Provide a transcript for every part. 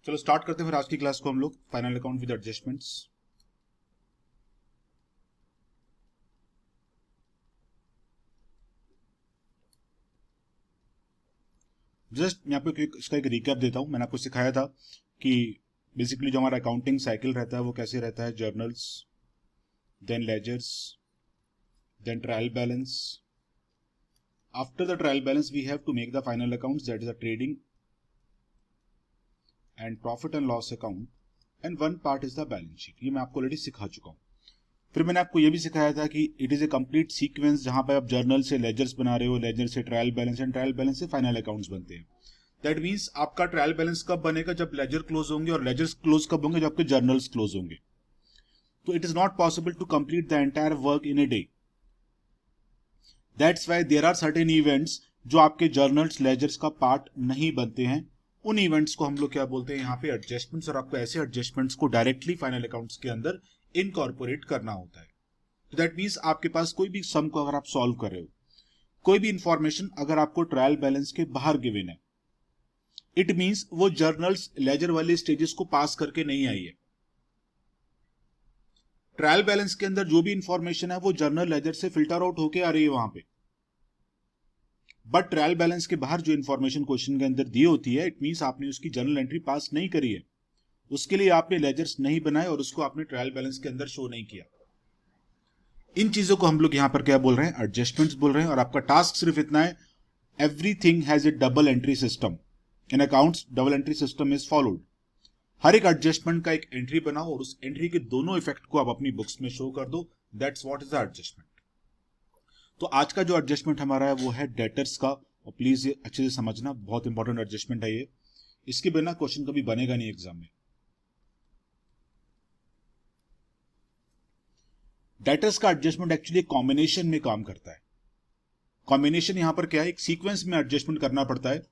चलो स्टार्ट करते हैं फिर आज की क्लास को हम लोग final account with adjustments. Just मैं आपको इसका एक रिकैप देता हूं। मैंने आपको सिखाया था कि बेसिकली जो हमारा अकाउंटिंग साइकिल रहता है वो कैसे रहता है। Journals, then ledgers, then trial balance. After the trial balance we have to make the final accounts, that is the trading and profit and loss account, and one part is the balance sheet. ये मैं आपको already सिखा चुका हूं। फिर मैंने आपको ये भी सिखाया था कि it is a complete sequence, जहां पर आप जर्नल से लेजर्स बना रहे हो, लेजर से trial balance, and trial balance से फाइनल अकाउंट्स बनते हैं। दैट मीन्स आपका ट्रायल बैलेंस कब बनेगा? जब लेजर क्लोज होंगे, और लेजर्स क्लोज कब होंगे? जब आपके जर्नल्स क्लोज होंगे। तो it is not possible to complete the entire work in a day. That's why there are certain events जो आपके जर्नल्स लेजर्स का पार्ट नहीं बनते हैं। उन इवेंट्स को हम लोग क्या बोलते हैं यहाँ पे? एडजस्टमेंट्स। और आपको ऐसे एडजस्टमेंट्स को डायरेक्टली फाइनल अकाउंट्स के अंदर इनकॉर्पोरेट करना होता है। तो दैट मीन्स आपके पास कोई भी सम को अगर आप सॉल्व कर रहे हो, कोई भी इंफॉर्मेशन अगर आपको ट्रायल बैलेंस के बाहर गिवन है, इट मींस वो जर्नल्स लेजर वाले स्टेजेस को पास करके नहीं आई है। ट्रायल बैलेंस के अंदर जो भी इंफॉर्मेशन है वो जर्नल लेजर से फिल्टर आउट होके आ रही है वहां पे। बट ट्रायल बैलेंस के बाहर जो इंफॉर्मेशन क्वेश्चन के अंदर दी होती है, इट मींस आपने उसकी जर्नल एंट्री पास नहीं करी है, उसके लिए आपने लेजर्स नहीं बनाए और उसको आपने ट्रायल बैलेंस के अंदर शो नहीं किया। इन चीजों को हम लोग यहां पर क्या बोल रहे हैं? एडजस्टमेंट्स बोल रहे हैं। और आपका टास्क सिर्फ इतना है, everything has a double entry system. In accounts double entry system is followed. हर एक एडजस्टमेंट का एक एंट्री बनाओ और उस एंट्री के दोनों इफेक्ट को आप अपनी बुक्स में शो कर दो। That's what is the adjustment. तो आज का जो एडजस्टमेंट हमारा है वो है डेटर्स का। और प्लीज ये अच्छे से समझना, बहुत इंपॉर्टेंट एडजस्टमेंट है ये। इसके बिना क्वेश्चन कभी बनेगा नहीं एग्जाम में। डेटर्स का एडजस्टमेंट एक्चुअली कॉम्बिनेशन में काम करता है। कॉम्बिनेशन यहां पर क्या है? एक सीक्वेंस में एडजस्टमेंट करना पड़ता है।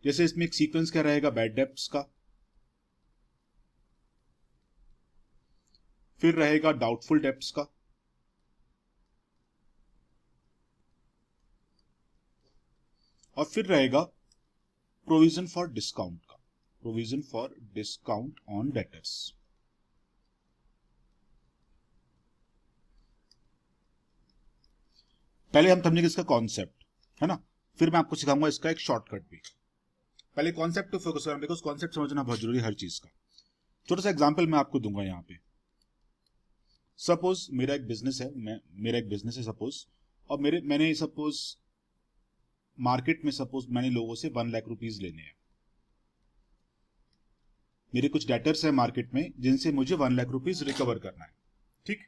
जैसे इसमें एक सीक्वेंस क्या रहेगा? बैड डेब्ट्स का, फिर रहेगा डाउटफुल डेब्ट्स का, और फिर रहेगा प्रोविजन फॉर डिस्काउंट का, provision for discount on debtors. पहले हम समझेंगे इसका कॉन्सेप्ट, है ना? फिर मैं आपको सिखाऊंगा इसका एक शॉर्टकट भी। पहले कॉन्सेप्ट पे फोकस करना, बिकॉज कॉन्सेप्ट समझना बहुत जरूरी है हर चीज का। छोटा सा एग्जांपल मैं आपको दूंगा यहाँ पे। सपोज मेरा एक बिजनेस है, मेरा एक बिजनेस है सपोज, और मैंने सपोज मार्केट में सपोज मैंने लोगों से 1 लाख रुपीज लेने हैं। मेरे कुछ डेटर्स है मार्केट में जिनसे मुझे 1 लाख रुपीज रिकवर करना है। ठीक,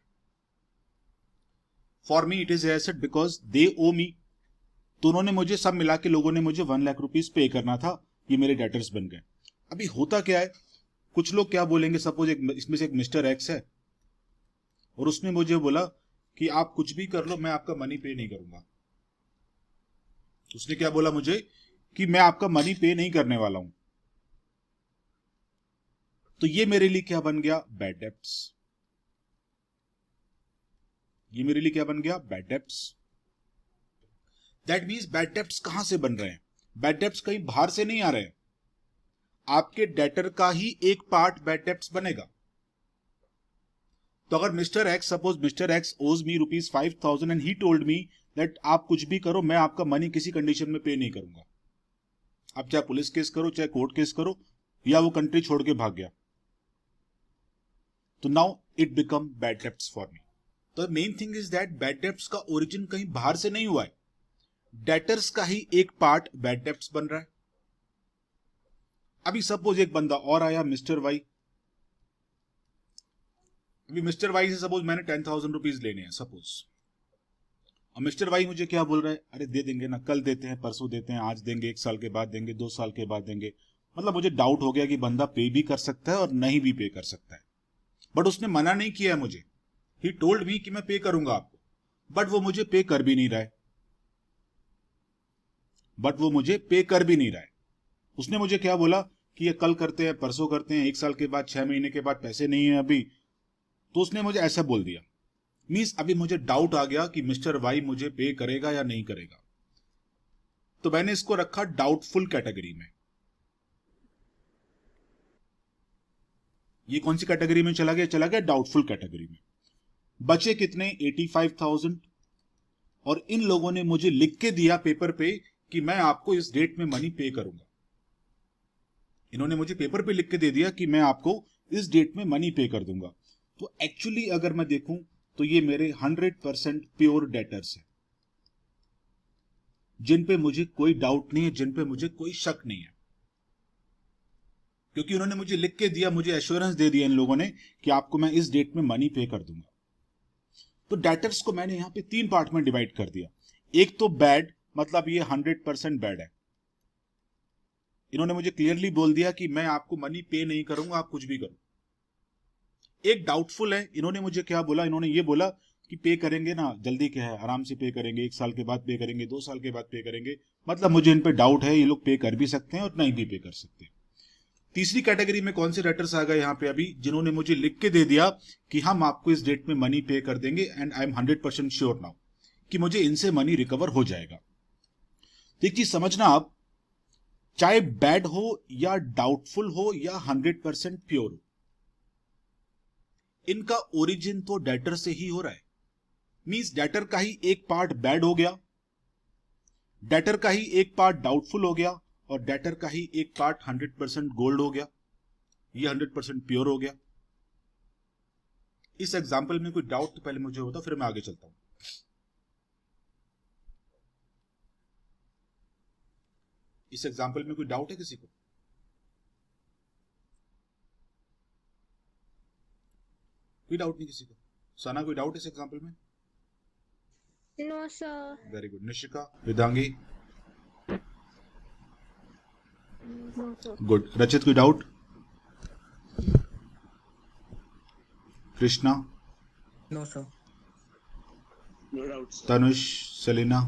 for me it is asset because they owe me. तो उन्होंने मुझे, सब मिला के लोगों ने मुझे 1 लाख रुपीज पे करना था। ये मेरे डेटर्स बन गए। अभी होता क्या है, कुछ लोग क्या बोलेंगे, सपोज इसमें से एक मिस्टर एक्स है और उसने मुझे बोला कि आप कुछ भी कर लो, मैं आपका मनी पे नहीं करूंगा। उसने क्या बोला मुझे? कि मैं आपका मनी पे नहीं करने वाला हूं। तो ये मेरे लिए क्या बन गया? Bad debts. ये मेरे लिए क्या बन गया? Bad debts. That means bad debts कहां से बन रहे हैं? बैड डेब्ट्स कहीं बाहर से नहीं आ रहे हैं, आपके डेटर का ही एक पार्ट बैड डेब्ट्स बनेगा। तो अगर mister x, suppose mister x ओज मी ₹5,000 and he told me that आप कुछ भी करो, मैं आपका मनी किसी कंडीशन में पे नहीं करूंगा। आप चाहे पुलिस केस करो, चाहे कोर्ट केस करो, या वो कंट्री छोड़ के भाग गया, तो now it become bad debts for me. तो main thing is that bad debts का ओरिजिन कहीं बाहर से नहीं हुआ है, डेटर्स का ही एक पार्ट बैड डेब्ट्स बन रहा है। अभी सपोज एक बंदा और आया, मिस्टर वाई। अभी मिस्टर वाई से सपोज मैंने 10,000 रुपीज लेने हैं सपोज, और मिस्टर वाई मुझे क्या बोल रहा है? अरे दे देंगे ना, कल देते हैं, परसों देते हैं, आज देंगे, 1 साल के बाद देंगे, 2 साल के बाद देंगे। मतलब मुझे डाउट हो गया कि बंदा पे भी कर सकता है और नहीं भी पे कर सकता है। बट उसने मना नहीं किया मुझे, ही टोल्ड मी कि मैं पे करूंगा आपको, बट वो मुझे पे कर भी नहीं रहा है। बट वो मुझे पे कर भी नहीं रहा है। उसने मुझे क्या बोला कि ये कल करते हैं, परसों करते हैं, 1 साल के बाद, 6 महीने के बाद, पैसे नहीं है अभी। तो उसने मुझे ऐसा बोल दिया। मींस अभी मुझे डाउट आ गया कि मिस्टर वाई मुझे पे करेगा या नहीं करेगा। तो मैंने इसको रखा डाउटफुल कैटेगरी में। ये कौन सी कैटेगरी में चला गया? चला गया डाउटफुल कैटेगरी में। बचे कितने? 85,000। और इन लोगों ने मुझे लिख के दिया पेपर पे कि मैं आपको इस डेट में मनी पे करूंगा। इन्होंने मुझे पेपर पे लिख के दे दिया कि मैं आपको इस डेट में मनी पे कर दूंगा। तो एक्चुअली अगर मैं देखूं तो ये मेरे 100% प्योर डेटर्स हैं, जिन पे मुझे कोई डाउट नहीं है, जिन पे मुझे कोई शक नहीं है, क्योंकि उन्होंने मुझे लिख के दिया, मुझे एश्योरेंस दे दिया इन लोगों ने कि आपको मैं इस डेट में मनी पे कर दूंगा। तो डेटर्स को मैंने यहां पे 3 पार्ट में डिवाइड कर दिया। एक तो बैड, मतलब ये 100% बैड है। इन्होंने मुझे क्लियरली बोल दिया कि मैं आपको मनी पे नहीं करूंगा, आप कुछ भी करो। एक डाउटफुल है, इन्होंने मुझे क्या बोला? इन्होंने ये बोला कि पे करेंगे ना, जल्दी क्या है, आराम से पे करेंगे, 1 साल के बाद पे करेंगे, 2 साल के बाद पे करेंगे। मतलब मुझे इन पे डाउट है, ये लोग पे कर भी सकते हैं और नहीं भी पे कर सकते। तीसरी कैटेगरी में कौन से डेटर्स आ गए यहाँ पे अभी? जिन्होंने मुझे लिख के दे दिया कि हम आपको इस डेट में मनी पे कर देंगे and I am 100% sure now कि मुझे इनसे मनी रिकवर हो जाएगा। तो एक चीज समझना आप, चाहे बैड हो या डाउटफुल हो या 100% प्योर हो, इनका ओरिजिन तो डेटर से ही हो रहा है। मींस डेटर का ही एक पार्ट बैड हो गया, डेटर का ही एक पार्ट डाउटफुल हो गया, और डेटर का ही एक पार्ट 100% गोल्ड हो गया, ये 100% प्योर हो गया। इस एग्जाम्पल में कोई डाउट तो पहले मुझे होता, फिर मैं आगे चलता हूं। इस एग्जाम्पल में कोई डाउट है किसी को? कोई डाउट नहीं किसी को? सना, कोई डाउट इस एग्जाम्पल में? No sir. Very good. Nishika, Vedangi, no sir. Good. Rachit, कोई doubt? Krishna, no sir. No doubts. Tanush, Selina,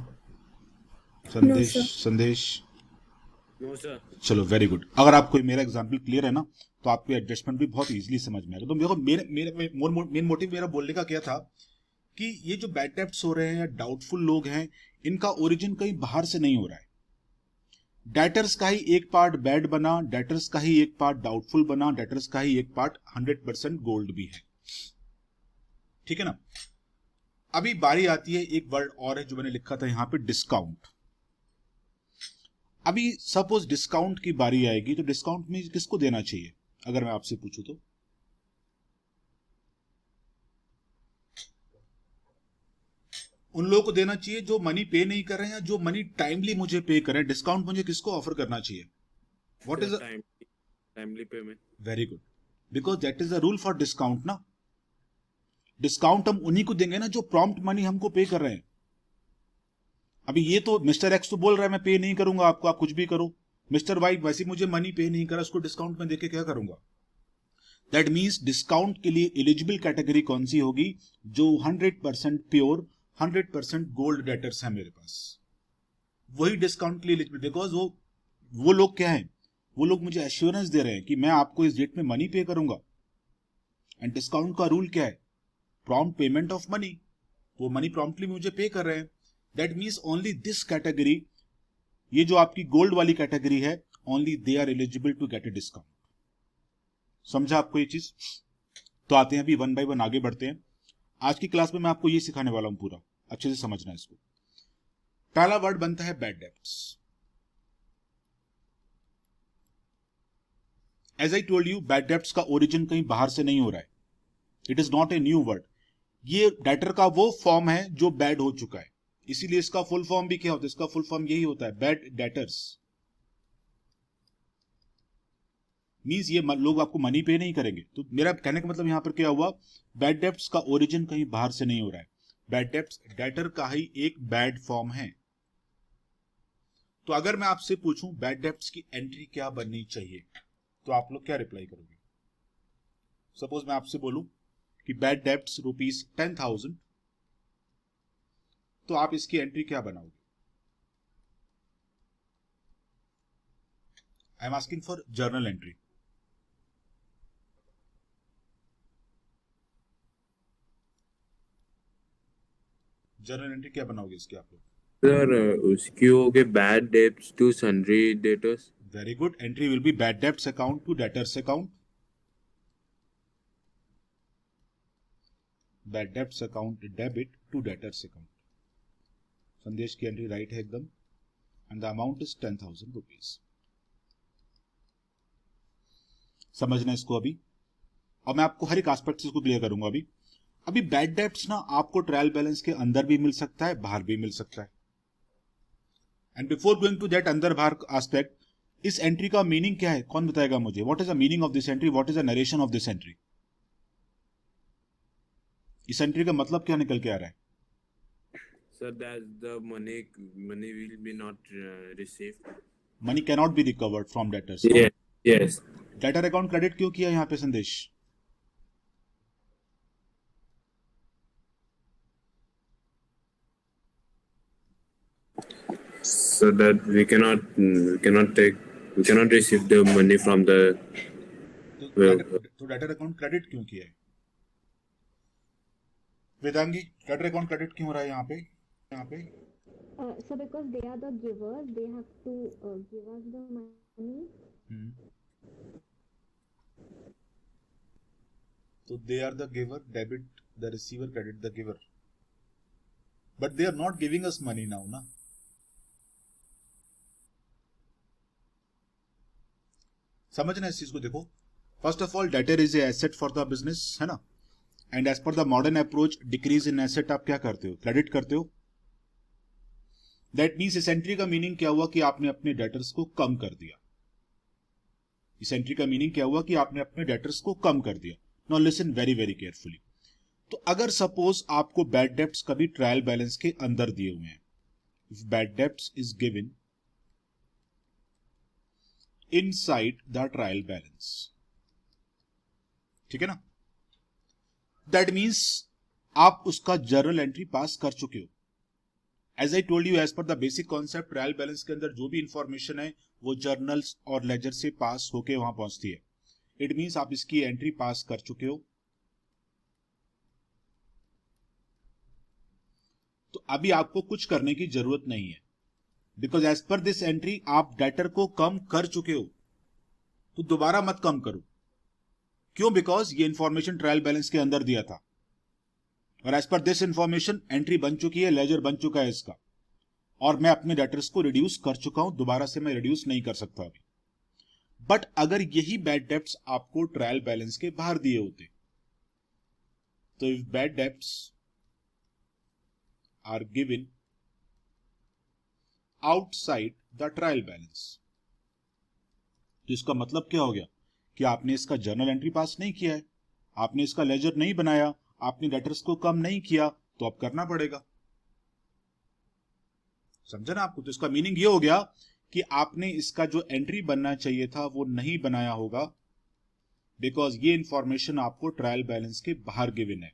Sandesh, Sandesh, no sir. चलो वेरी गुड। अगर आपको मेरा एग्जाम्पल क्लियर है ना, तो आपको एडजस्टमेंट भी बहुत इजीली समझ में आएगा। तो देखो, मेन मोटिव मेरा बोलने का क्या था कि ये जो बैड डेब्ट्स हो रहे हैं या डाउटफुल लोग हैं, इनका ओरिजिन कहीं बाहर से नहीं हो रहा है। डेटर्स का ही एक पार्ट बैड बना, डेटर्स का ही एक पार्ट डाउटफुल बना, डेटर्स का ही एक पार्ट 100% गोल्ड भी है। ठीक है ना? अभी बारी आती है, एक वर्ड और है जो मैंने लिखा था यहां पे, डिस्काउंट। अभी सपोज डिस्काउंट की बारी आएगी, तो डिस्काउंट में किसको देना चाहिए अगर मैं आपसे पूछूं तो? उन लोगों को देना चाहिए जो मनी पे नहीं कर रहे हैं, जो मनी टाइमली मुझे पे करें। डिस्काउंट मुझे किसको ऑफर करना चाहिए? What is timely payment. Very good, because that is the rule for discount ना। डिस्काउंट हम उन्हीं को देंगे ना जो प्रॉम्प्ट मनी हमको पे कर रहे हैं। अभी ये तो मिस्टर एक्स तो बोल रहा है मैं पे नहीं करूंगा आपको, आप कुछ भी करो। मिस्टर वाई वैसे मुझे मनी पे नहीं करा, उसको डिस्काउंट में देके क्या करूंगा? दैट मीन्स डिस्काउंट के लिए एलिजिबल कैटेगरी कौन सी होगी? जो 100% प्योर, 100% गोल्ड डेटर्स है मेरे पास, वही डिस्काउंट के लिए एलिजिबल। बिकॉज वो लोग क्या है? वो लोग मुझे एश्योरेंस दे रहे हैं कि मैं आपको इस डेट में मनी पे करूंगा। एंड डिस्काउंट का रूल क्या है? Prompt payment of money. वो मनी प्रॉम्प्टली मुझे पे कर रहे हैं। That means only this category, ये जो आपकी गोल्ड वाली कैटेगरी है, only they are eligible to get a discount. समझा आपको ये चीज? तो आते हैं अभी 1 बाय 1 आगे बढ़ते हैं। आज की क्लास में मैं आपको ये सिखाने वाला हूं, पूरा अच्छे से समझना है इसको। पहला वर्ड बनता है bad debts. As I told you, bad debts का ओरिजिन कहीं बाहर से नहीं हो रहा है। It is not a new word. ये डेटर का वो फॉर्म है जो बैड हो चुका है, इसीलिए इसका फुल फॉर्म भी क्या होता है? इसका फुल फॉर्म यही होता है, बैड डेटर्स। मींस ये लोग आपको मनी पे नहीं करेंगे। तो मेरा कहने का मतलब यहां पर क्या हुआ? बैड डेब्ट्स का ओरिजिन कहीं बाहर से नहीं हो रहा है। बैड डेब्ट्स डेटर का ही एक बैड फॉर्म है। तो अगर मैं आपसे पूछूं बैड डेब्ट्स की एंट्री क्या बननी चाहिए, तो आप लोग क्या रिप्लाई करोगे? सपोज मैं आपसे बोलूं कि बैड डेब्ट्स ₹10,000, तो आप इसकी एंट्री क्या बनाओगे? I am asking for journal entry. Journal entry क्या बनाओगे इसके आप लोग? सर उसकी हो गए bad debts to sundry debtors. Very good. Entry will be bad debts account to debtors account. Bad debts account debit to debtors account. Sandesh की entry right है एकदम, and the amount is 10,000 rupees. समझना इसको अभी, और मैं आपको हर एक एस्पेक्ट से इसको क्लियर करूंगा अभी। अभी बैड डेब्ट्स ना आपको ट्रायल बैलेंस के अंदर भी मिल सकता है, बाहर भी मिल सकता है। And before going to that अंदर बाहर एस्पेक्ट, इस एंट्री का मीनिंग क्या है, कौन बताएगा मुझे? What is the meaning of this entry, what is the narration of this entry? इस एंट्री का मतलब क्या निकल के आ रहा है? Sir, that the money will be not received. Money cannot be recovered from debtors. Yes. Yes. Debtor account credit क्यों किया यहां पे संदेश? So that we cannot receive the money from the. तो डेटर अकाउंट क्रेडिट क्यों किया है Vedangi? Debtor account credit क्यों हो रहा है यहाँ पे? So because they are the givers, they have to give us the money. तो they are the giver, debit the receiver, credit the giver, but they are not giving us money now ना। समझना इस चीज को, देखो first of all debtor is a asset for the business, है ना, and as per the modern approach decrease in asset आप क्या करते हो? क्रेडिट करते हो। दैट मीन्स इस एंट्री का मीनिंग क्या हुआ कि आपने अपने डेटर्स को कम कर दिया। इस एंट्री का मीनिंग क्या हुआ कि आपने अपने डेटर्स को कम कर दिया। Now listen very very carefully. तो अगर सपोज आपको बैड डेब्ट्स कभी ट्रायल बैलेंस के अंदर दिए हुए हैं, if bad debts is given inside the trial balance, ठीक है ना, दैट मीन्स आप उसका जर्नल एंट्री पास कर चुके हो। As I told you, as per the basic concept, trial balance के अंदर जो भी इंफॉर्मेशन है वो जर्नल्स और लेजर से पास होके वहां पहुंचती है। इट मीन्स आप इसकी एंट्री पास कर चुके हो। तो अभी आपको कुछ करने की जरूरत नहीं है, because as per this entry आप डेटर को कम कर चुके हो। तो दोबारा मत कम करो। क्यों? बिकॉज ये इंफॉर्मेशन ट्रायल बैलेंस के अंदर दिया था, और as per this information entry बन चुकी है, लेजर बन चुका है इसका, और मैं अपने डेटर्स को रिड्यूस कर चुका हूं। दोबारा से मैं रिड्यूस नहीं कर सकता अभी। बट अगर यही बैड डेब्ट्स आपको ट्रायल बैलेंस के बाहर दिए होते, तो if bad debts are given outside the trial balance, तो इसका मतलब क्या हो गया कि आपने इसका जर्नल एंट्री पास नहीं किया है, आपने इसका लेजर नहीं बनाया, आपने डेटर्स को कम नहीं किया, तो अब करना पड़ेगा। समझा ना आपको? तो इसका मीनिंग ये हो गया कि आपने इसका जो एंट्री बनना चाहिए था वो नहीं बनाया होगा, बिकॉज ये इंफॉर्मेशन आपको ट्रायल बैलेंस के बाहर गिवन है।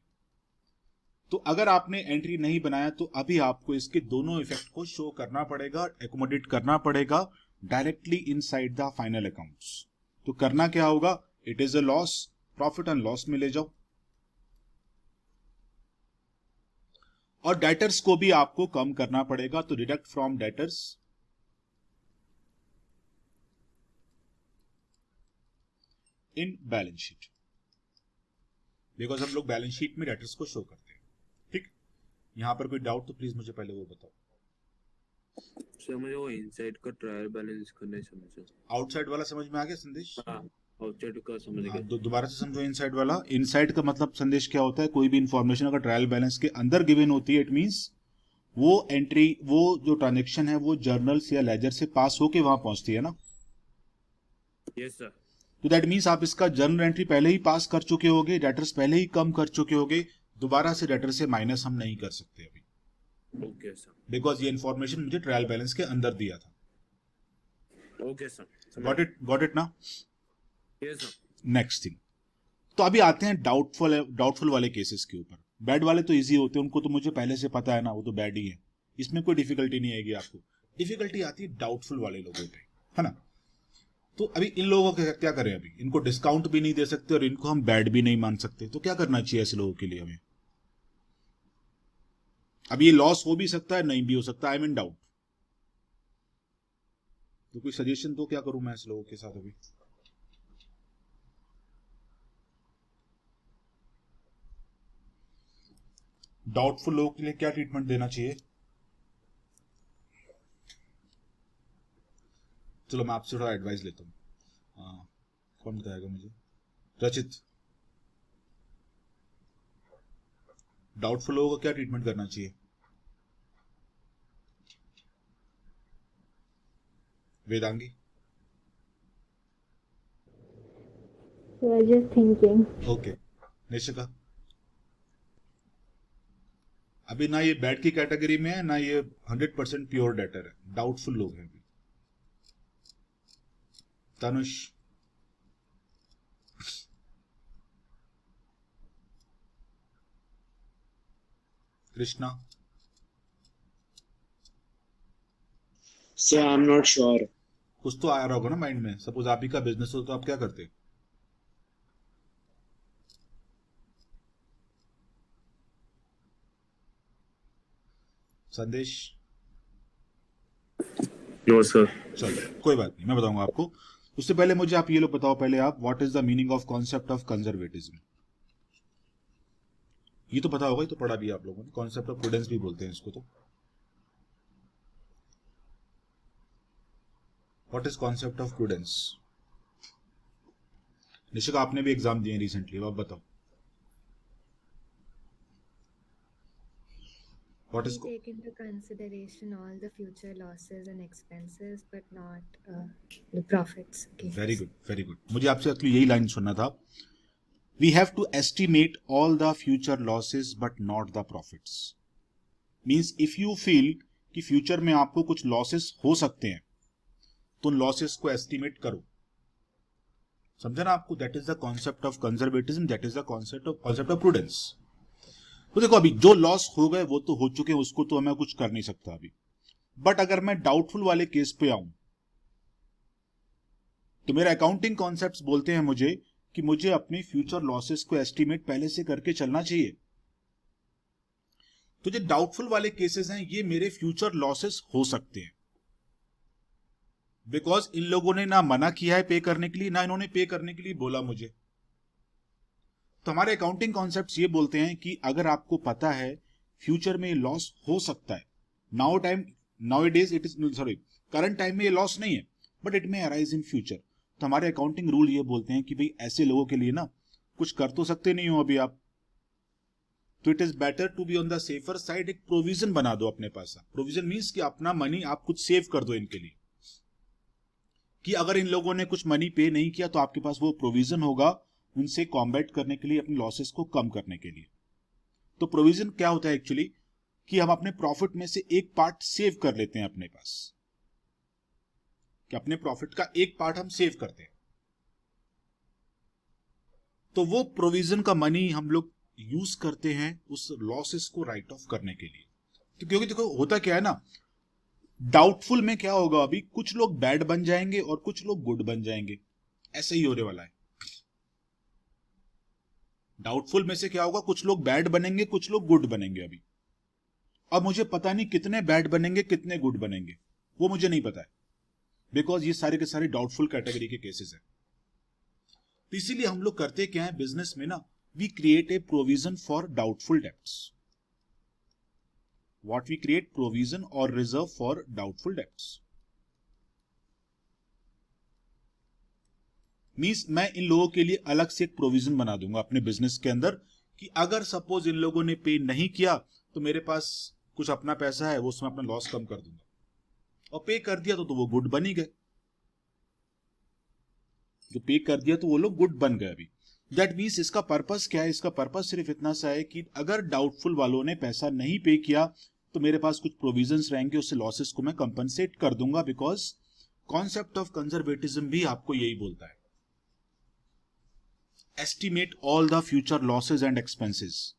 तो अगर आपने एंट्री नहीं बनाया तो अभी आपको इसके दोनों इफेक्ट को शो करना पड़ेगा, एकोमोडेट करना पड़ेगा directly inside the final accounts. तो करना क्या होगा? It is a loss, profit and loss में ले जाओ, और डेटर्स को भी आपको कम करना पड़ेगा। तो deduct from debtors in balance sheet, because हम लोग बैलेंस शीट में डेटर्स को शो करते हैं। ठीक, यहां पर कोई डाउट तो प्लीज मुझे पहले वो बताओ। सर मुझे वो इनसाइड का ट्रायल बैलेंस का नहीं समझा। आउटसाइड वाला समझ में आ गया संदेश? हाँ, आउटसाइड का समझ गया। दोबारा से समझो इनसाइड वाला। इनसाइड का मतलब संदेश क्या होता है? कोई भी इंफॉर्मेशन अगर ट्रायल बैलेंस के अंदर गिवन होती है, इट मींस वो एंट्री, वो जो ट्रांजेक्शन है वो जर्नल्स या लेजर से पास होके वहां पहुंचती है ना। Yes sir. तो दैट मीन्स आप इसका जर्नल एंट्री पहले ही पास कर चुके होगे, डेटर्स पहले ही कम कर चुके होगे, दोबारा से डेटर से माइनस हम नहीं कर सकते अभी, ओके सर, बिकॉज ये इंफॉर्मेशन मुझे ट्रायल बैलेंस के अंदर दिया था। ओके सर, गॉट इट ना? Yes sir. नेक्स्ट थिंग, तो अभी आते हैं डाउटफुल वाले केसेस के ऊपर। बैड वाले तो इजी होते हैं, उनको तो मुझे पहले से पता है ना, वो तो बैड ही है, इसमें कोई डिफिकल्टी नहीं आएगी आपको। डिफिकल्टी आती है डाउटफुल वाले लोगों पे, है ना। तो अभी इन लोगों को क्या करें? अभी इनको डिस्काउंट भी नहीं दे सकते और इनको हम बैड भी नहीं मान सकते, तो क्या करना चाहिए ऐसे लोगों के लिए हमें? अब ये लॉस हो भी सकता है, नहीं भी हो सकता, आई एम इन डाउट। तो कोई सजेशन तो क्या करूं मैं ऐसे लोगों के साथ अभी? डाउटफुल लोगों के लिए क्या ट्रीटमेंट देना चाहिए? चलो मैं आपसे थोड़ा एडवाइस लेता हूँ। हाँ, कौन बताएगा मुझे? रचित, डाउटफुल लोगों को क्या ट्रीटमेंट करना चाहिए? Vedangi? So I was just thinking. Okay. Nishika? अभी ना ये बैड की कैटेगरी में है, ना ये 100% प्योर डेटर है, डाउटफुल लोग हैं अभी। Tanush? Krishna? So I'm not sure. कुछ तो आ रहा होगा ना माइंड में। सपोज आप ही का बिजनेस हो तो आप क्या करते? संदेश? No, sir. चलो कोई बात नहीं, मैं बताऊंगा आपको। उससे पहले मुझे आप ये लोग बताओ पहले आप, what is the meaning of concept of conservatism? ये तो पता होगा, ये तो पढ़ा भी है आप लोगों ने। कॉन्सेप्ट ऑफ प्रूडेंस भी बोलते हैं इसको। तो what is concept of prudence? Nishika, आपने भी एग्जाम दिए रिसेंटली, आप बताओ what is. We take into consideration all the future losses and expenses, but not the profits. gains. Very good, very good. मुझे आपसे एक्चुअली यही लाइन सुनना था। We have to estimate all the future losses but not the profits. Means if you feel कि future में आपको कुछ losses हो सकते हैं तो उन लॉसेस को एस्टिमेट करो। समझा ना आपको? That is the concept of conservatism, that is the concept of prudence. तो देखो, अभी जो लॉस हो गए वो तो हो चुके हैं, उसको तो मैं कुछ कर नहीं सकता अभी। बट अगर मैं डाउटफुल वाले केस पे आऊं तो मेरा अकाउंटिंग कॉन्सेप्ट्स बोलते हैं मुझे कि मुझे अपने फ्यूचर लॉसेस को एस्टिमेट पहले से करके चलना चाहिए। तो जो डाउटफुल वाले केसेस हैं ये मेरे फ्यूचर लॉसेस हो सकते हैं, बिकॉज इन लोगों ने ना मना किया है पे करने के लिए, ना इन्होंने पे करने के लिए बोला मुझे। तो हमारे अकाउंटिंग कॉन्सेप्ट्स ये बोलते हैं कि अगर आपको पता है फ्यूचर में लॉस हो सकता है, nowadays it is sorry current time में ये लॉस नहीं है, but it may arise in future. तो हमारे अकाउंटिंग रूल ये बोलते हैं कि भाई ऐसे लोगों के लिए ना कुछ कर तो सकते नहीं हो अभी आप, तो it is better to be on the safer side. एक प्रोविजन बना दो अपने पास। प्रोविजन मीन्स कि अपना मनी आप कुछ सेव कर दो इनके लिए, कि अगर इन लोगों ने कुछ मनी पे नहीं किया तो आपके पास वो प्रोविजन होगा उनसे कॉम्बैट करने के लिए, अपने लॉसेस को कम करने के लिए। तो प्रोविजन क्या होता है एक्चुअली, कि हम अपने प्रॉफिट में से एक पार्ट सेव कर लेते हैं अपने पास, कि अपने प्रॉफिट का एक पार्ट हम सेव करते हैं। तो वो प्रोविजन का मनी हम लोग यूज करते हैं उस लॉसेस को राइट ऑफ करने के लिए। क्योंकि देखो होता क्या है ना, डाउटफुल में क्या होगा, अभी कुछ लोग बैड बन जाएंगे और कुछ लोग गुड बन जाएंगे, ऐसे ही होने वाला है। डाउटफुल में से क्या होगा, कुछ लोग बैड बनेंगे, कुछ लोग गुड बनेंगे अभी। अब मुझे पता नहीं कितने बैड बनेंगे कितने गुड बनेंगे, वो मुझे नहीं पता है, बिकॉज ये सारे के सारे डाउटफुल कैटेगरी के केसेस हैं। तो इसीलिए हम लोग करते क्या है बिजनेस में ना, we create a provision for doubtful debts. What we create, provision और reserve for doubtful debts. Means मैं इन लोगों के लिए अलग से एक प्रोविजन बना दूंगा अपने बिजनेस के अंदर, कि अगर सपोज इन लोगों ने पे नहीं किया तो मेरे पास कुछ अपना पैसा है, वो उसमें अपना लॉस कम कर दूंगा, और पे कर दिया तो वो गुड बन ही गए। जो पे कर दिया तो वो लोग गुड बन गए अभी। दैट मीन्स इसका पर्पस क्या है, इसका पर्पस सिर्फ इतना सा है कि अगर डाउटफुल वालों ने पैसा नहीं पे किया तो मेरे पास कुछ प्रोविजंस रहेंगे, उससे लॉसेस को मैं कंपनसेट कर दूंगा। बिकॉज कॉन्सेप्ट ऑफ कंजर्वेटिज्म भी आपको यही बोलता है, estimate all the future losses and expenses.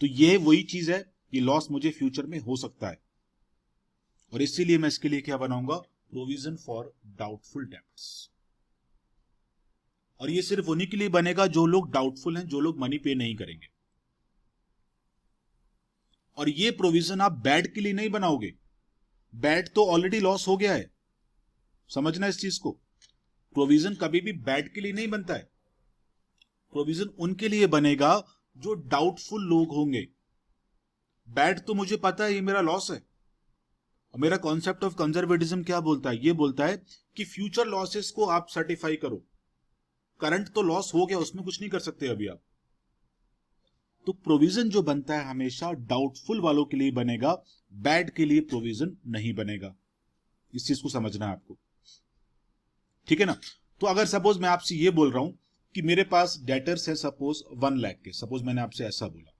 तो ये वही चीज है, ये लॉस मुझे फ्यूचर में हो सकता है, और इसीलिए मैं इसके लिए क्या बनाऊंगा, प्रोविजन फॉर डाउटफुल डेब्ट्स। और ये सिर्फ उन्हीं के लिए बनेगा जो लोग डाउटफुल हैं, जो लोग मनी पे नहीं करेंगे। और ये प्रोविजन आप बैड के लिए नहीं बनाओगे, बैड तो ऑलरेडी लॉस हो गया है, समझना इस चीज को। प्रोविजन कभी भी बैड के लिए नहीं बनता है, प्रोविजन उनके लिए बनेगा जो डाउटफुल लोग होंगे, बैड तो मुझे पता है ये मेरा लॉस है, और मेरा कॉन्सेप्ट ऑफ कंजर्वेटिज्म क्या बोलता है, ये बोलता है कि फ्यूचर लॉसेस को आप सर्टिफाई करो। करंट तो लॉस हो गया, उसमें कुछ नहीं कर सकते अभी आप। तो प्रोविजन जो बनता है हमेशा डाउटफुल वालों के लिए बनेगा, बैड के लिए प्रोविजन नहीं बनेगा। इस चीज को समझना है आपको, ठीक है ना। तो अगर सपोज मैं आपसे ये बोल रहा हूं कि मेरे पास डेटर्स है सपोज 1 लाख के, सपोज मैंने आपसे ऐसा बोला,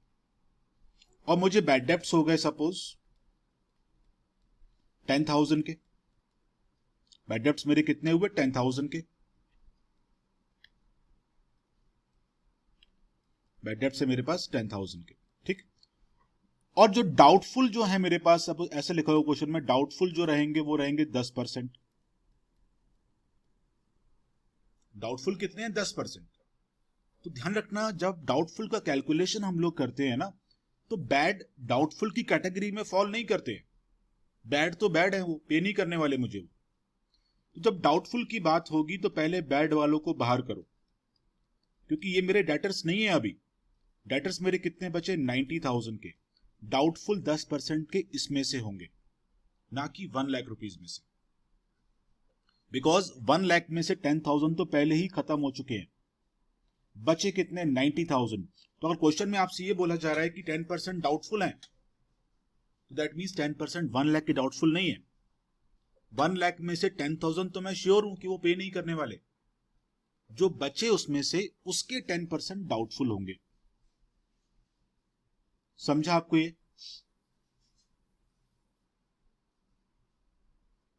और मुझे बैड डेप्ट्स हो गए सपोज 10,000 के। बैड डेप्ट्स मेरे कितने हुए? 10,000 के। बैड डेप्ट्स है मेरे पास 10,000 के, ठीक। और जो डाउटफुल जो है मेरे पास, सपोज ऐसे लिखा हुआ क्वेश्चन में, डाउटफुल जो रहेंगे वो रहेंगे 10%। डाउटफुल कितने हैं? 10%। तो ध्यान रखना, जब डाउटफुल का कैलकुलेशन हम लोग करते हैं ना, तो बैड डाउटफुल की कैटेगरी में फॉल नहीं करते हैं। बैड तो बैड है, वो पे नहीं करने वाले मुझे। तो जब डाउटफुल की बात होगी तो पहले बैड वालों को बाहर करो, क्योंकि ये मेरे डेटर्स नहीं है अभी। डेटर्स मेरे कितने बचे? 90,000 के। डाउटफुल 10% के इसमें से होंगे, ना कि 1 लाख रुपीज में से, बिकॉज 1 लाख में से 10,000 तो पहले ही खत्म हो चुके हैं। बचे कितने? 90,000। तो अगर क्वेश्चन में आपसे ये बोला जा रहा है कि 10% डाउटफुल है, तो दैट मीन्स 10% 1 लाख के डाउटफुल नहीं है। 1 लाख में से 10,000 तो मैं श्योर हूं कि वो पे नहीं करने वाले। जो बचे उसमें से उसके 10% डाउटफुल होंगे। समझा आपको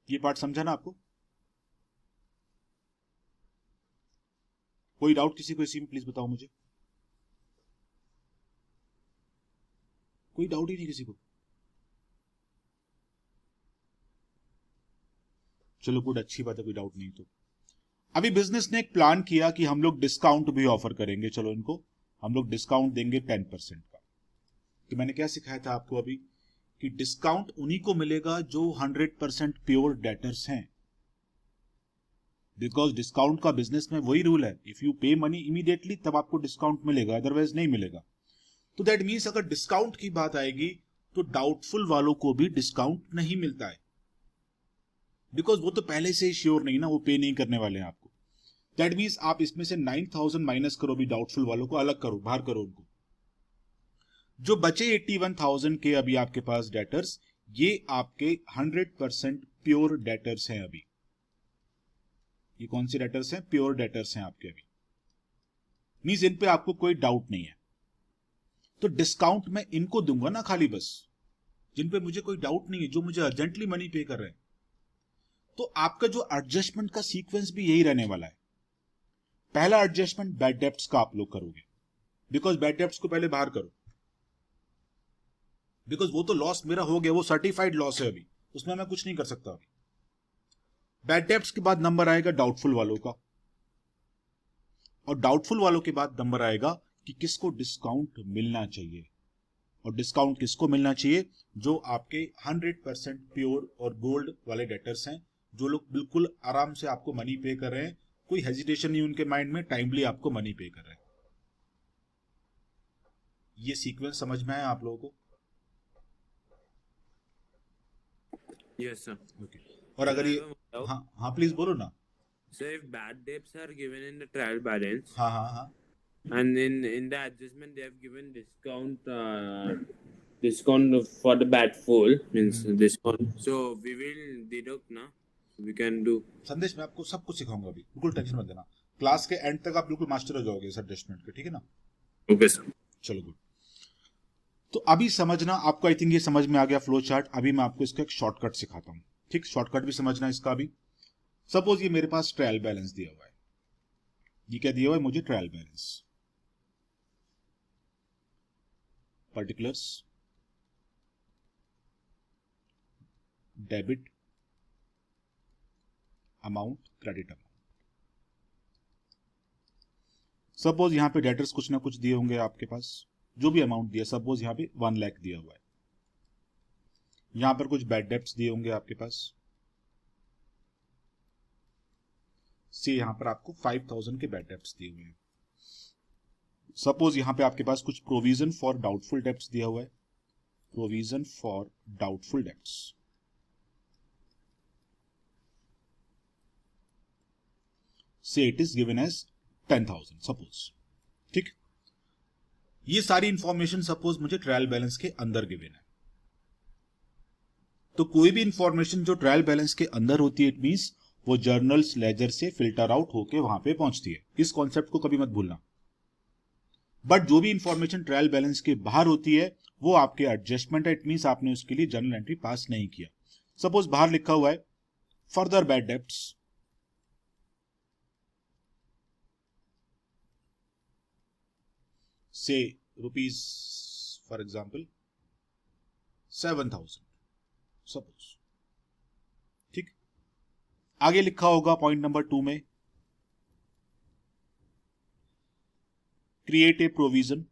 ये पार्ट समझा ना आपको? कोई डाउट किसी को इसी में प्लीज बताओ मुझे। कोई डाउट ही नहीं किसी को? चलो गुड, अच्छी बात है, कोई डाउट नहीं। तो अभी बिजनेस ने एक प्लान किया कि हम लोग डिस्काउंट भी ऑफर करेंगे। चलो इनको हम लोग डिस्काउंट देंगे 10% का। कि मैंने क्या सिखाया था आपको अभी, कि डिस्काउंट उन्हीं को मिलेगा जो 100% प्योर डेटर्स हैं। बिकॉज डिस्काउंट का बिजनेस में वही रूल है, इफ यू पे मनी इमीडिएटली तब आपको डिस्काउंट मिलेगा, अदरवाइज नहीं मिलेगा। तो दैट मीन्स अगर डिस्काउंट की बात आएगी तो डाउटफुल वालों को भी डिस्काउंट नहीं मिलता है, बिकॉज वो तो पहले से ही श्योर नहीं ना, वो पे नहीं करने वाले हैं आपको। दैट मीन्स आप इसमें से 9,000 माइनस करो, भी डाउटफुल वालों को अलग करो, बाहर करो उनको। जो बचे 81,000 के अभी आपके पास डेटर्स, ये आपके 100% प्योर डेटर्स हैं अभी। ये कौन से डेटर्स हैं? प्योर डेटर्स हैं आपके अभी। मींस इन पे आपको कोई डाउट नहीं है। तो डिस्काउंट मैं इनको दूंगा ना खाली, बस जिन पे मुझे कोई डाउट नहीं है, जो मुझे अर्जेंटली मनी पे कर रहे हैं। तो आपका जो एडजस्टमेंट का सीक्वेंस भी यही रहने वाला है। पहला एडजस्टमेंट बैड डेप्ट्स का आप लोग करोगे, बिकॉज बैड डेप्ट्स को पहले बाहर करो, बिकॉज वो तो लॉस मेरा हो गया, वो सर्टिफाइड लॉस है अभी, उसमें मैं कुछ नहीं कर सकता अभी। बैड डेप्ट्स के बाद नंबर आएगा डाउटफुल वालों का, और डाउटफुल वालों के बाद नंबर आएगा कि किसको डिस्काउंट मिलना चाहिए। और डिस्काउंट किसको मिलना चाहिए? जो आपके 100% प्योर और गोल्ड वाले डेटर्स हैं, जो लोग बिल्कुल आराम से आपको मनी पे कर रहे हैं, कोई हेजिटेशन नहीं उनके माइंड में, टाइमली आपको मनी पे कर रहे हैं। ये सीक्वेंस समझ में आया आप लोगों को? Yes, sir. ओके। और अगर ये, हाँ हाँ प्लीज बोलो ना। So if bad debts are given in the trial balance, हाँ हाँ हाँ, and in the adjustment they have given discount for the bad full means discount. So we will deduct ना, we can do. संदेश मैं आपको सब कुछ सिखाऊंगा अभी, बिल्कुल टेंशन मत लेना। क्लास के एंड तक आप बिल्कुल मास्टर हो जाओगे इस एडजस्टमेंट के, ठीक है ना? Okay, sir. चलो गुड। तो अभी समझना, आपको आई थिंक ये समझ में आ गया फ्लो चार्ट। अभी मैं आपको इसका एक शॉर्टकट सिखाता हूँ, ठीक? शॉर्टकट भी समझना इसका भी। सपोज ये मेरे पास ट्रायल बैलेंस दिया हुआ है, ये क्या दिया हुआ है मुझे? Trial balance, particulars, debit amount, credit amount. Suppose यहां पे डेटर्स कुछ ना कुछ दिए होंगे आपके पास, जो भी अमाउंट दिया, सपोज यहां पे 1 लाख दिया हुआ है। यहां पर कुछ बैड डेब्ट्स दिए होंगे आपके पास, से यहां पर आपको 5,000 के बैड डेब्ट्स दिए हुए हैं। सपोज यहां पे आपके पास कुछ प्रोविजन फॉर डाउटफुल डेब्ट्स दिया हुआ है, provision for doubtful debts. Say it is given as 10,000 suppose. ठीक, ये सारी इंफॉर्मेशन सपोज मुझे ट्रायल बैलेंस के अंदर गिवन है। तो कोई भी इंफॉर्मेशन जो ट्रायल बैलेंस के अंदर होती है, इट मींस वो जर्नल्स लेजर से फिल्टर आउट होके वहां पे पहुंचती है। इस कॉन्सेप्ट को कभी मत भूलना। बट जो भी इंफॉर्मेशन ट्रायल बैलेंस के बाहर होती है वो आपके एडजस्टमेंट है, इट मींस आपने उसके लिए जर्नल एंट्री पास नहीं किया। सपोज बाहर लिखा हुआ है फर्दर बैड डेब्ट्स, से रुपीज फॉर एग्जाम्पल 7,000 सपोज। ठीक, आगे लिखा होगा पॉइंट नंबर 2 में create a provision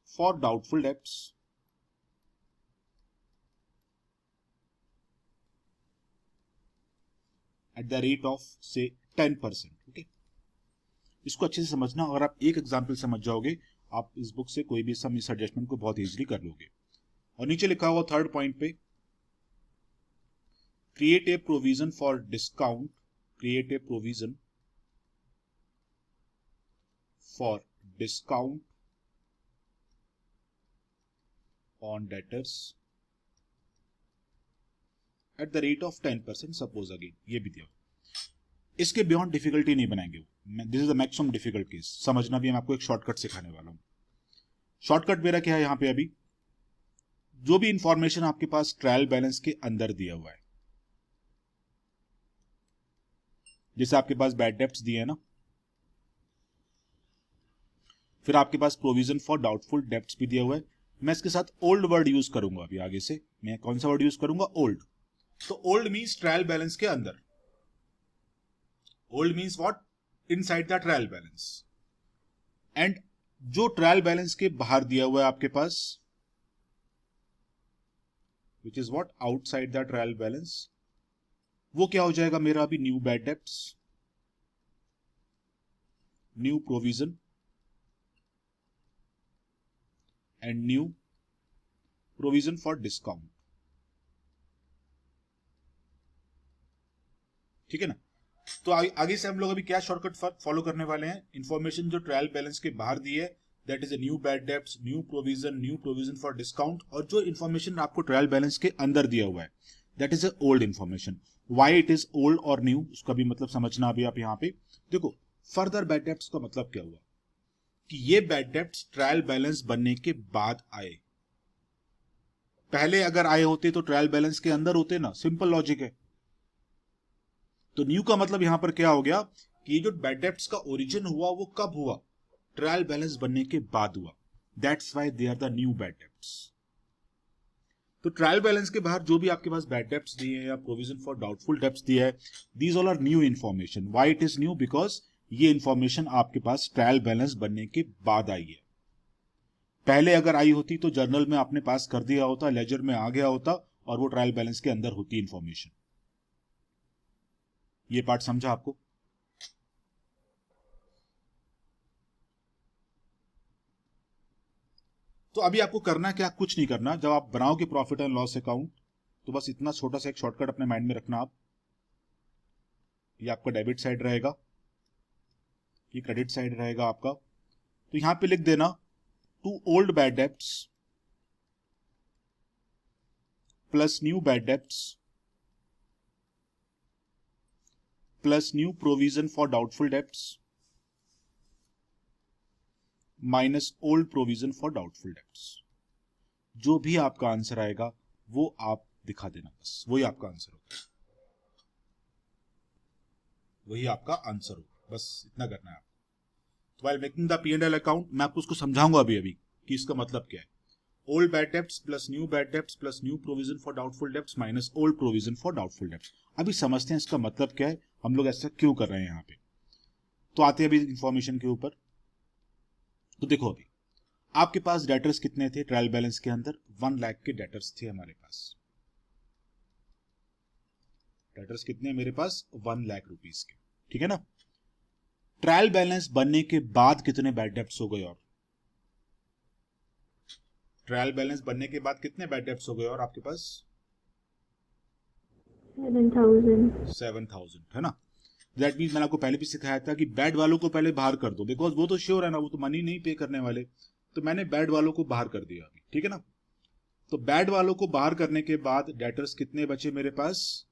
for doubtful debts eight the rate of से 10%। ओके, इसको अच्छे से समझना। अगर आप एक एग्जाम्पल समझ जाओगे आप इस बुक से कोई भी सम इस एडजस्टमेंट को बहुत इजीली कर लोगे। और नीचे लिखा हुआ थर्ड पॉइंट पे create a provision for discount, create a provision for discount on debtors eight the rate of 10% suppose. Again ये भी दिया, इसके बियॉन्ड डिफिकल्टी नहीं बनाएंगे। This is the maximum difficult case. समझना भी, मैं आपको एक शॉर्टकट सिखाने वाला हूं। शॉर्टकट मेरा क्या है यहां पे, अभी जो भी इंफॉर्मेशन आपके पास ट्रायल बैलेंस के अंदर दिया हुआ है, जैसे आपके पास बैड डेब्ट्स दिए हैं ना, फिर आपके पास प्रोविजन फॉर डाउटफुल डेब्ट्स भी दिया हुआ है। मैं इसके साथ ओल्ड वर्ड यूज करूंगा अभी आगे से। मैं कौन सा वर्ड यूज करूंगा? ओल्ड। तो ओल्ड मीन्स ट्रायल बैलेंस के अंदर। Old means what? Inside the trial balance. And जो ट्रायल बैलेंस के बाहर दिया हुआ है आपके पास, which is what? Outside the trial balance, वो क्या हो जाएगा मेरा अभी? New bad debts, new provision and new provision for discount. ठीक है ना? तो आगे से हम लोग अभी क्या शॉर्टकट फॉलो करने वाले हैं? इंफॉर्मेशन जो ट्रायल बैलेंस के बाहर दी है, that is a new bad debts, new provision for discount. और जो इंफॉर्मेशन आपको ट्रायल बैलेंस के अंदर दिया हुआ है, that is a old information. Why it is old और न्यू, उसका भी मतलब समझना अभी आप यहाँ पे। देखो, फर्दर बैड डेब्ट्स का मतलब क्या हुआ कि ये बैड डेब्ट्स ट्रायल बैलेंस बनने के बाद आए। पहले अगर आए होते तो ट्रायल बैलेंस के अंदर होते ना, सिंपल लॉजिक है। तो न्यू का मतलब यहां पर क्या हो गया कि ये जो बैड डेब्ट्स का ओरिजिन हुआ वो कब हुआ? ट्रायल बैलेंस बनने के बाद हुआ। That's why they are the new bad debts. तो ट्रायल बैलेंस के बाहर जो भी आपके पास बैड डेब्ट्स दिए हैं या प्रोविजन फॉर डाउटफुल डेब्ट्स दिया है, these all are new information. Why it is new? Because ये इंफॉर्मेशन आपके पास ट्रायल बैलेंस बनने के बाद आई है। पहले अगर आई होती तो जर्नल में आपने पास कर दिया होता, लेजर में आ गया होता और वो ट्रायल बैलेंस के अंदर होती इंफॉर्मेशन। ये पार्ट समझा आपको? तो अभी आपको करना क्या? कुछ नहीं करना। जब आप बनाओगे प्रॉफिट एंड लॉस अकाउंट तो बस इतना छोटा सा एक शॉर्टकट अपने माइंड में रखना आप। ये आपका डेबिट साइड रहेगा, ये क्रेडिट साइड रहेगा आपका। तो यहां पे लिख देना to old bad debts plus new bad debts plus new provision for doubtful debts minus old provision for doubtful debts. जो भी आपका आंसर आएगा वो आप दिखा देना, बस वही आपका आंसर होगा, वही आपका आंसर होगा। बस इतना करना है आपको। तो while making the P&L account मैं आपको उसको समझाऊंगा अभी कि इसका मतलब क्या है। Old bad debts plus new bad debts plus new provision for doubtful debts minus old provision for doubtful debts. अभी समझते हैं इसका मतलब क्या है, हम लोग ऐसा क्यों कर रहे हैं यहाँ पे। तो आते हैं अभी इंफॉर्मेशन के ऊपर। तो देखो, अभी आपके पास डेटर्स कितने थे ट्रायल बैलेंस के अंदर? 1 लाख के डेटर्स थे हमारे पास। डेटर्स कितने मेरे पास? 1 लाख रुपीस के। ठीक है ना? ट्रायल बैलेंस बनने के बाद कितने बैड डेब्ट्स हो गए? और ट्रायल बैलेंस बनने के बाद कितने बैड डेब्ट्स हो गए और आपके पास? 7,000 है ना। दैट मीन्स मैंने आपको पहले भी सिखाया था कि बैड वालों को पहले बाहर कर दो, बिकॉज वो तो श्योर है ना, वो तो मनी नहीं पे करने वाले, तो मैंने बैड वालों को बाहर कर दिया अभी, ठीक है ना। तो बैड वालों को बाहर करने के बाद डेटर्स कितने बचे मेरे पास?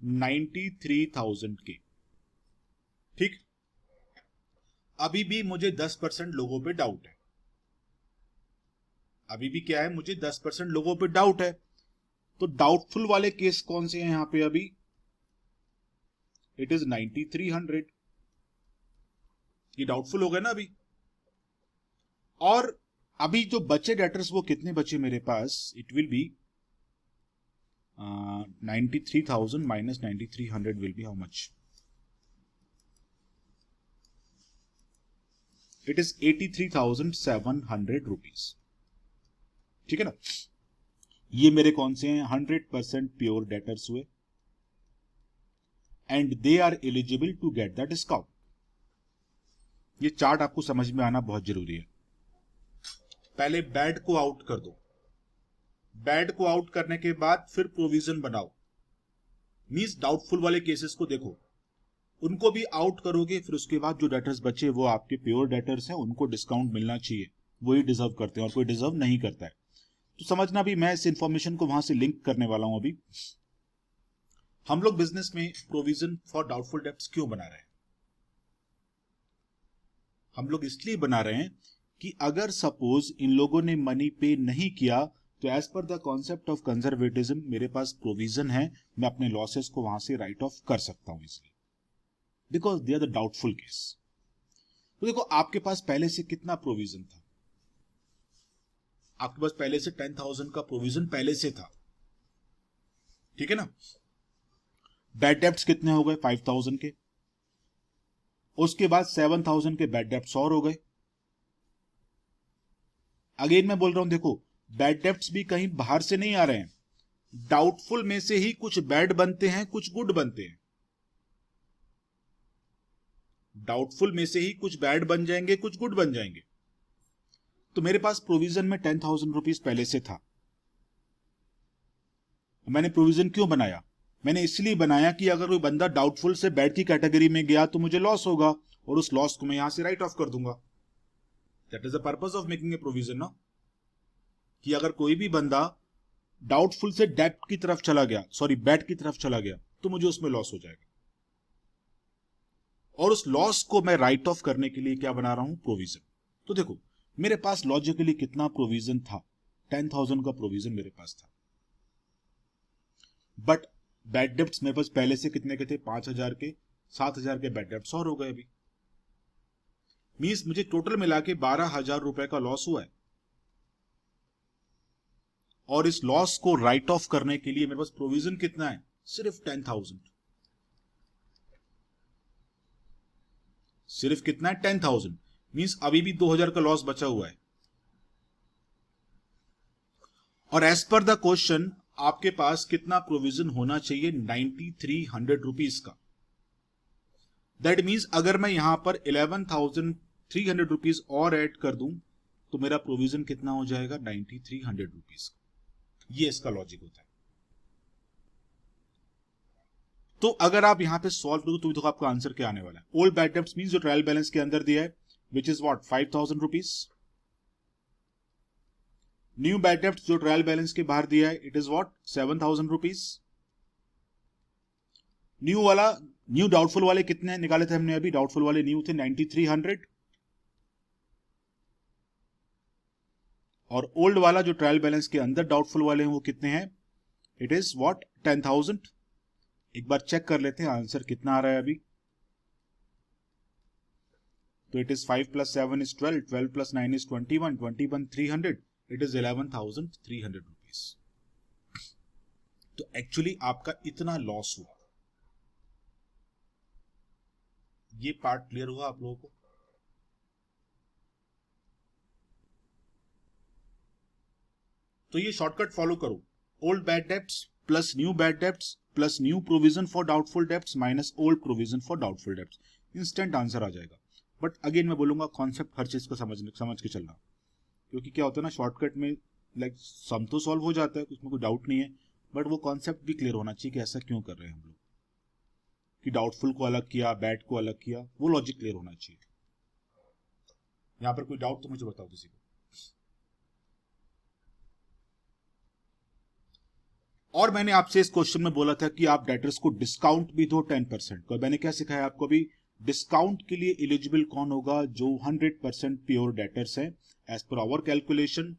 93,000 के, ठीक। अभी भी मुझे 10% लोगों पे डाउट है, अभी भी क्या है, मुझे 10% लोगों पे डाउट है। तो डाउटफुल वाले केस कौन से हैं यहां पे? अभी इट इज 9300, ये डाउटफुल हो गए ना अभी। और अभी जो बचे डेटर्स वो कितने बचे मेरे पास? It will be 93,000 minus 9300 will be how much? It is 83,700 rupees, ठीक है ना। ये मेरे कौन से हैं? 100% प्योर डेटर्स हुए and they are eligible to get the discount. ये चार्ट आपको समझ में आना बहुत जरूरी है। पहले बैड को आउट कर दो, बैड को आउट करने के बाद फिर प्रोविजन बनाओ, मींस डाउटफुल वाले केसेस को देखो, उनको भी आउट करोगे, फिर उसके बाद जो डेटर्स बचे वो आपके प्योर डेटर्स हैं, उनको डिस्काउंट मिलना चाहिए, वही डिजर्व करते हैं और कोई डिजर्व नहीं करता है। तो समझना भी, मैं इस इंफॉर्मेशन को वहां से लिंक करने वाला हूं। अभी हम लोग बिजनेस में प्रोविजन फॉर डाउटफुल डेब्ट्स क्यों बना रहे हैं? हम लोग इसलिए बना रहे हैं कि अगर सपोज इन लोगों ने मनी पे नहीं किया तो as per the concept of conservatism मेरे पास प्रोविजन है, मैं अपने लॉसेस को वहां से राइट ऑफ कर सकता हूं, इसलिए because they are the doubtful case. तो देखो आपके पास पहले से कितना प्रोविजन था? आपके पास पहले से 10,000 का प्रोविजन पहले से था, ठीक है ना। बैड डेब्ट्स कितने हो गए? 5,000 के। उसके बाद 7,000 के बैड डेब्ट्स और हो गए। अगेन मैं बोल रहा हूं, देखो बैड डेब्ट्स भी कहीं बाहर से नहीं आ रहे हैं, डाउटफुल में से ही कुछ बैड बनते हैं, कुछ गुड बनते हैं। डाउटफुल में से ही कुछ बैड बन जाएंगे, कुछ गुड बन जाएंगे। तो मेरे पास प्रोविजन में 10,000 रुपीज पहले से था। मैंने प्रोविजन क्यों बनाया? मैंने इसलिए बनाया कि अगर कोई बंदा डाउटफुल से बैड की कैटेगरी में गया तो मुझे लॉस होगा, और उस लॉस को मैं यहां से राइट ऑफ कर दूंगा। That is the purpose of making a provision ना, कि अगर कोई भी बंदा डाउटफुल से डेब्ट की तरफ चला गया, सॉरी बैड की तरफ चला गया, तो मुझे उसमें लॉस हो जाएगा, और उस लॉस को मैं राइट ऑफ करने के लिए क्या बना रहा हूं? प्रोविजन। तो देखो मेरे पास लॉजिकली कितना प्रोविजन था? 10,000 का प्रोविजन मेरे पास था, बट बैड डेब्ट्स मेरे पास पहले से कितने के थे? 5,000 के। 7,000 के बैड डेब्ट्स और हो गए अभी, मींस मुझे टोटल मिला के 12,000 रुपए का लॉस हुआ है, और इस लॉस को राइट ऑफ करने के लिए मेरे पास प्रोविजन कितना है? सिर्फ 10,000। सिर्फ कितना है? 10,000। मींस अभी भी 2,000 का लॉस बचा हुआ है। और एज पर द क्वेश्चन आपके पास कितना प्रोविजन होना चाहिए? 9,300 रुपीज का। दैट मींस अगर मैं यहां पर 11,300 रुपीज और ऐड कर दूं तो मेरा प्रोविजन कितना हो जाएगा? 9,300 रुपीज। ये इसका लॉजिक होता है। तो अगर आप यहां पे सॉल्व करोगे तो आपका आंसर क्या आने वाला है? ओल्ड बैड डेब्ट्स मींस जो ट्रायल बैलेंस के अंदर दिया है, विच is what? 5,000 rupees. New bad debts जो ट्रायल बैलेंस के बाहर दिया है, it is what? 7,000 rupees. New doubtful वाले कितने निकाले थे हमने अभी? डाउटफुल वाले न्यू थे 9,300, और ओल्ड वाला जो ट्रायल बैलेंस के अंदर डाउटफुल वाले हैं वो कितने हैं? It is what? 10,000। एक बार चेक कर लेते हैं आंसर कितना आ रहा है अभी। तो it is 5 + 7 is 12, 12 + 9 is 21, 21,300, it is 11,300 rupees. तो एक्चुअली आपका इतना लॉस हुआ। ये पार्ट क्लियर हुआ आप लोगों को? तो ये शॉर्टकट फॉलो करो, old bad debts plus new bad debts plus new provision for doubtful debts minus old provision for doubtful debts, instant answer आ जाएगा। बट अगेन मैं बोलूंगा कॉन्सेप्ट हर चीज को समझ के चलना, क्योंकि क्या होता है ना शॉर्टकट में लाइक सम तो सॉल्व हो जाता है, उसमें कोई डाउट नहीं है, बट वो कॉन्सेप्ट भी क्लियर होना चाहिए कि ऐसा क्यों कर रहे हैं हम लोग, कि डाउटफुल को अलग किया, बैड को अलग किया, वो लॉजिक क्लियर होना चाहिए। यहां पर कोई डाउट तो मुझे बताओ किसी को। और मैंने आपसे इस क्वेश्चन में बोला था कि आप डेटर्स को डिस्काउंट भी दो 10%। तो मैंने क्या सिखाया आपको अभी, डिस्काउंट के लिए एलिजिबल कौन होगा, जो 100% प्योर डेटर्स हैं। एज पर आवर कैलकुलेशन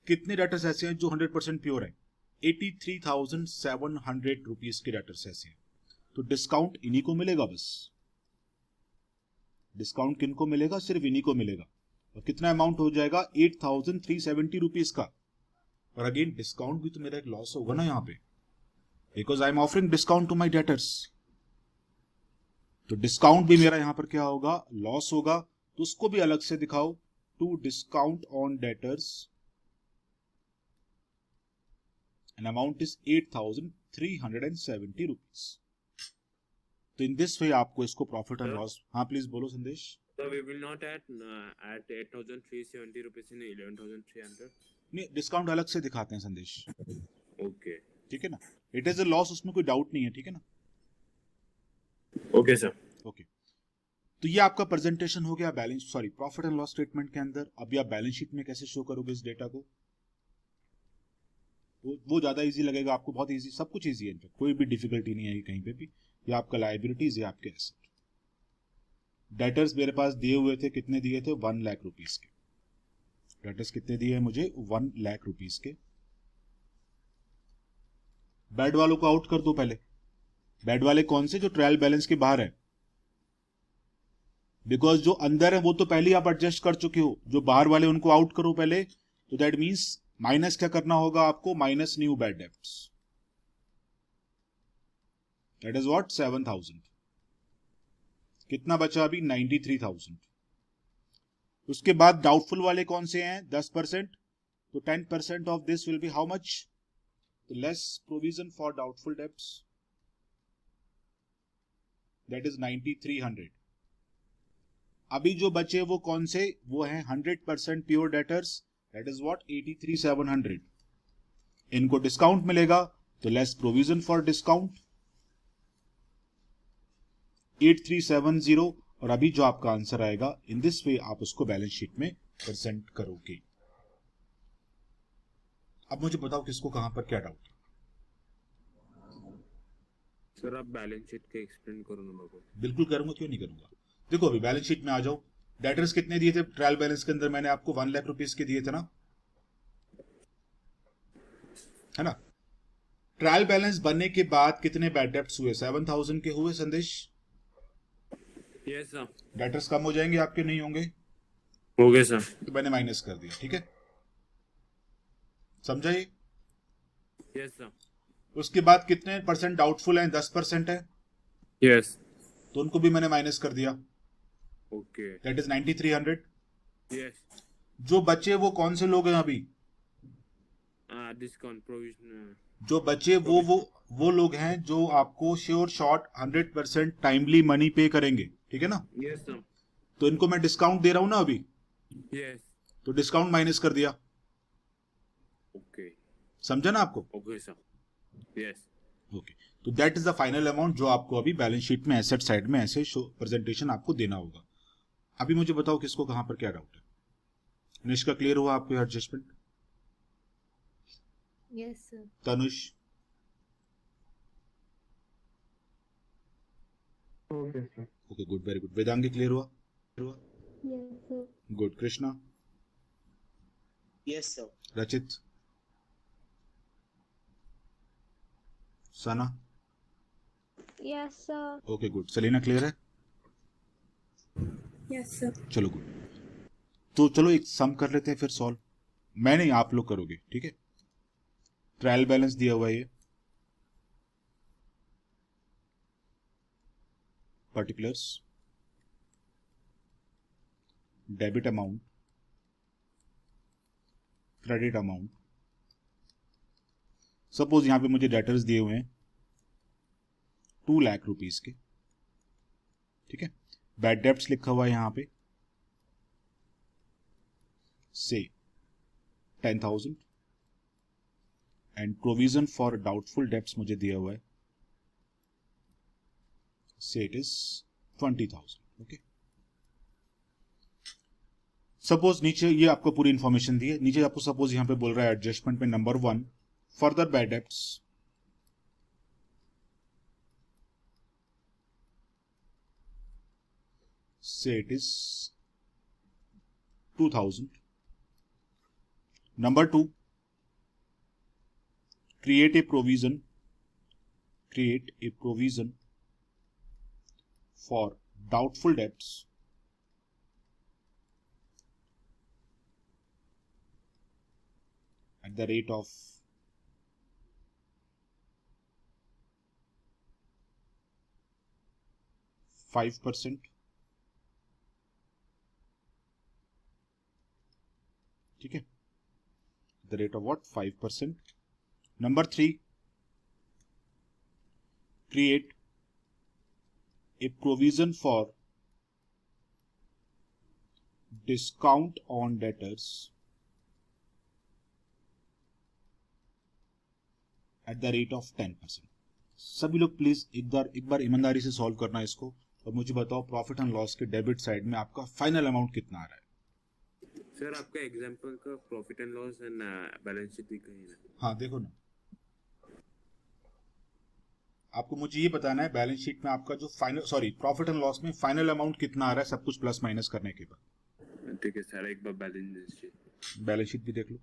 कितने डेटर्स ऐसे हैं जो 100% प्योर है, 83,700 रुपीज के डेटर्स ऐसे हैं। तो डिस्काउंट इन्हीं को मिलेगा, बस डिस्काउंट किनको मिलेगा, सिर्फ इन्हीं को मिलेगा। और कितना अमाउंट हो जाएगा, 8,370 रुपीज का। और अगेन डिस्काउंट भी तो मेरा एक लॉस होगा ना यहाँ पे, because I am offering discount to my debtors. तो डिस्काउंट भी मेरा यहां पर क्या होगा, लॉस होगा। तो उसको भी अलग से दिखाओ, to discount on debtors an amount is 8,370 rupees. तो इन दिस वे आपको इसको प्रॉफिट एंड लॉस, हाँ प्लीज बोलो Sandesh. So we will not add 8,370 rupees in 11,300. नहीं, डिस्काउंट अलग से दिखाते हैं संदेश, Okay. ठीक है ना। इट इज अ लॉस, उसमें कोई डाउट नहीं है, ठीक है ना। Okay, sir. ओके तो ये आपका प्रेजेंटेशन हो गया balance, sorry profit and loss statement के अंदर। अभी आप बैलेंस शीट में कैसे शो करोगे इस डेटा को, वो ज्यादा इजी लगेगा आपको, बहुत इजी, सब कुछ इजी है, इनफैक्ट कोई भी डिफिकल्टी नहीं है कहीं पे भी। ये आपका लायबिलिटीज, ये आपके एसेट। डेटर्स मेरे पास दिए हुए थे, कितने दिए थे, 1 लाख रुपीज के। डेटर्स कितने दिए हैं मुझे, 1 लाख रुपीज के। बैड वालों को आउट कर दो पहले। बैड वाले कौन से, जो ट्रायल बैलेंस के बाहर है, बिकॉज जो अंदर है वो तो पहले ही आप एडजस्ट कर चुके हो, जो बाहर वाले उनको आउट करो पहले। तो दैट मींस माइनस क्या करना होगा आपको, minus new bad debts, that is what 7,000। कितना बचा अभी, 93,000। उसके बाद डाउटफुल वाले कौन से हैं, 10%। तो 10% of this will be how much, less provision for doubtful debts, that is 9,300। अभी जो बचे वो कौन से, वो हैं 100% pure debtors, that is what 83,700। इनको डिस्काउंट मिलेगा तो लेस प्रोविजन फॉर डिस्काउंट 8370। और अभी जो आपका आंसर आएगा, इन दिस वे आप उसको बैलेंस शीट में प्रेजेंट करोगे। अब मुझे बताओ किसको कहां पर क्या डाउट। सर आप बैलेंस शीट के एक्सप्लेन करो ना बाबू। बिल्कुल करूंगा, क्यों नहीं करूंगा। देखो अभी बैलेंस शीट में आ जाओ। डेटर्स कितने दिए थे ट्रायल बैलेंस के अंदर, मैंने आपको 1 लाख रुपीज के दिए थे ना, है ना। ट्रायल बैलेंस बनने के बाद कितने बैड डेब्ट्स हुए, 7,000 के हुए संदेश। Yes sir. डेटर्स कम हो जाएंगे आपके, नहीं होंगे, हो गए सर। तो मैंने माइनस कर दिया, ठीक है, समझा ये। Yes sir. उसके बाद कितने परसेंट डाउटफुल हैं, 10% है, यस। तो उनको भी मैंने माइनस कर दिया, ओके। That is 9,300। यस। जो बचे वो कौन से लोग हैं अभी, डिस्काउंट प्रोविजन। जो बचे वो लोग हैं जो आपको श्योर शॉर्ट 100% टाइमली मनी पे करेंगे, ठीक है ना। Yes sir. तो इनको मैं डिस्काउंट दे रहा हूं ना अभी, यस। तो डिस्काउंट माइनस कर दिया, ओके। समझा ना आपको। Okay sir. यस। ओके तो that is the final amount जो आपको अभी बैलेंस शीट में एसेट साइड में ऐसे शो प्रेजेंटेशन आपको देना होगा। अभी मुझे बताओ किसको कहां पर क्या डाउट है। निष्का क्लियर हुआ आपको adjustment. Yes, sir. Tanush, Okay, sir. Okay good, very good. Vedangi clear हुआ, Yes, sir. Good. Krishna, Yes, sir. Rachit, Sana, Yes, sir. Okay good. Salina clear है, Yes, sir. चलो गुड। तो चलो एक सम कर लेते हैं फिर सॉल्व। मैं नहीं, आप लोग करोगे, ठीक है। ट्रायल बैलेंस दिया हुआ है ये, particulars, debit amount, credit amount. Suppose यहां पे मुझे डेटर्स दिए हुए हैं 2 लाख रुपीस के, ठीक है। बैड डेब्ट्स लिखा हुआ है यहाँ पे से 10,000 and provision for doubtful debts मुझे दिया हुआ है से इट इज 20,000. ओके, सपोज नीचे ये आपको पूरी इंफॉर्मेशन दी है. नीचे आपको सपोज यहां पे बोल रहा है एडजस्टमेंट में नंबर 1 फर्दर बैड डेब्ट्स से it is 2,000. Number 2 create a provision for doubtful debts at the rate of 5%. ठीक है, the rate of what? 5%. Number 3, create a provision for discount on debtors at the rate of 10%. सभी लोग please एक बार ईमानदारी से solve करना इसको और मुझे बताओ प्रॉफिट एंड लॉस के डेबिट साइड में आपका फाइनल अमाउंट कितना आ रहा है. सर आपका एग्जांपल का profit and loss and balance sheet भी कहीं ना. हाँ देखो ना, आपको मुझे ये बताना है बैलेंस शीट में आपका जो प्रॉफिट एंड लॉस में फाइनल अमाउंट कितना आ रहा है सब कुछ प्लस माइनस करने के बाद. ठीक है सर, एक बार बैलेंस शीट भी देख लो.